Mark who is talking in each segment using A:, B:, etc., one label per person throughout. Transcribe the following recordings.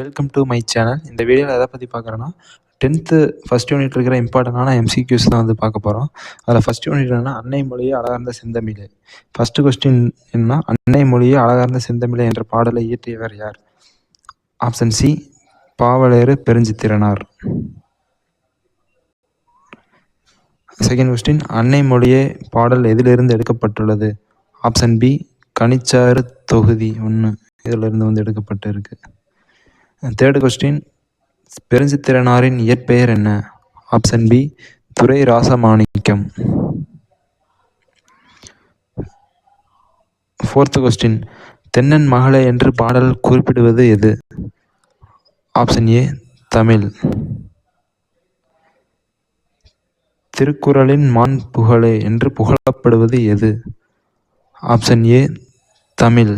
A: Welcome to my channel. இந்த வீடியோவில் எதை பற்றி பார்க்குறேன்னா 10th ஃபஸ்ட் யூனிட் இருக்கிற இம்பார்ட்டண்டான எம்சிக்யூஸ் தான் வந்து பார்க்க போகிறோம். அதில் ஃபஸ்ட் யூனிட் என்னன்னா அன்னை மொழியே அழகார்ந்த செந்தமிழே. ஃபஸ்ட்டு கொஸ்டின் என்னன்னா அன்னை மொழியே அழகார்ந்த செந்தமிழே என்ற பாடலை இயற்றியவர் யார்? Option C பாவலேறு Perunchithiranar. Second question அன்னை மொழியே பாடல் எதிலிருந்து எடுக்கப்பட்டுள்ளது? ஆப்ஷன் பி கனிச்சாறு தொகுதி 1 இதிலிருந்து வந்து எடுக்கப்பட்டு இருக்கு. தேர்டு கொஸ்டின் பெருஞ்சித்திரனாரின் இயற்பெயர் என்ன? ஆப்ஷன் பி துரை ராசமாணிக்கம். ஃபோர்த்து கொஸ்டின் தென்னன் மகளே என்று பாடல் குறிப்பிடுவது எது? Option A Tamil. திருக்குறளின் மான் புகழே என்று புகழப்படுவது எது? Option A Tamil.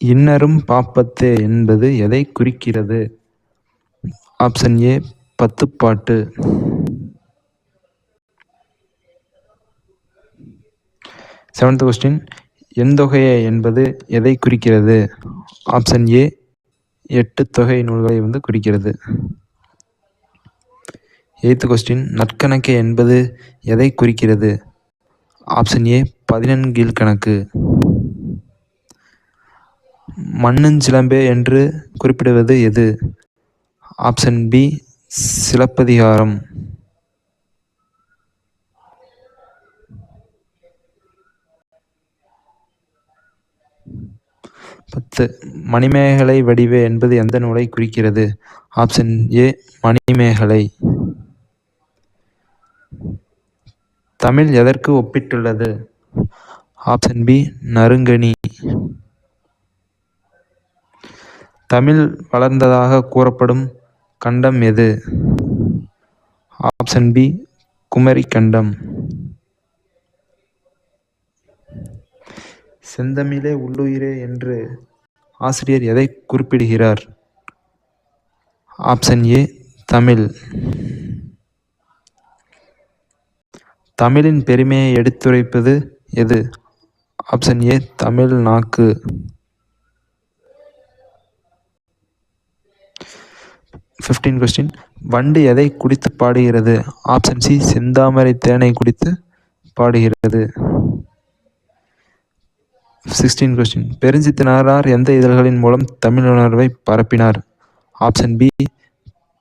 A: இன்னரும் பாப்பத்தே என்பது எதை குறிக்கிறது? ஆப்ஷன் ஏ பத்துப்பாட்டு. செவன்த் கொஸ்டின் எண்தொகையே என்பது எதை குறிக்கிறது? ஆப்ஷன் ஏ 8 தொகை நூல்களை வந்து குறிக்கிறது. எய்த் கொஸ்டின் நற்கணக்கே என்பது எதை குறிக்கிறது? ஆப்ஷன் ஏ 14 கீழ்கணக்கு. மண்ணுஞ்சிலம்பே என்று குறிப்பிடுவது எது? Option B Silappatikaram. 10 மணிமேகலை வடிவே என்பது எந்த நூலை குறிக்கிறது? ஆப்ஷன் ஏ மணிமேகலை. தமிழ் எதற்கு ஒப்பிட்டுள்ளது? ஆப்ஷன் பி நறுங்கனி. தமிழ் வளர்ந்ததாக கூறப்படும் கண்டம் எது? ஆப்ஷன் பி குமரி கண்டம். செந்தமிழே உள்ளுயிரே என்று ஆசிரியர் எதை குறிப்பிடுகிறார்? Option A Tamil. தமிழின் பெருமையை எடுத்துரைப்பது எது? ஆப்ஷன் ஏ தமிழ் நாக்கு. ஃபிஃப்டீன் கொஸ்டின் வண்டு எதை குடித்து பாடுகிறது? ஆப்ஷன் சி செந்தாமரை தேனை குடித்து பாடுகிறது. 16 கொஸ்டின் பெருஞ்சித்திரனார் எந்த இதழ்களின் மூலம் தமிழ் உணர்வை பரப்பினார்? Option B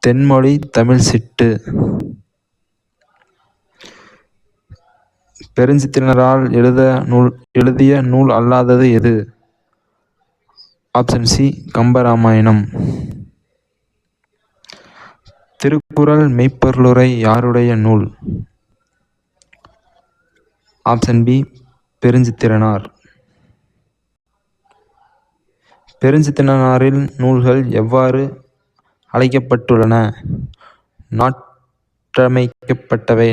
A: Thenmozhi Tamil Chittu. பெருஞ்சித்திரனாரால் எழுதிய நூல் அல்லாதது எது? Option C Kambaramayanam. திருக்குறள் மெய்ப்பொருளுரை யாருடைய நூல்? Option B Perunchithiranar. பெருஞ்சித்திரனாரின் நூல்கள் எவ்வாறு அழைக்கப்பட்டுள்ளன? நாட்டமைக்கப்பட்டவை.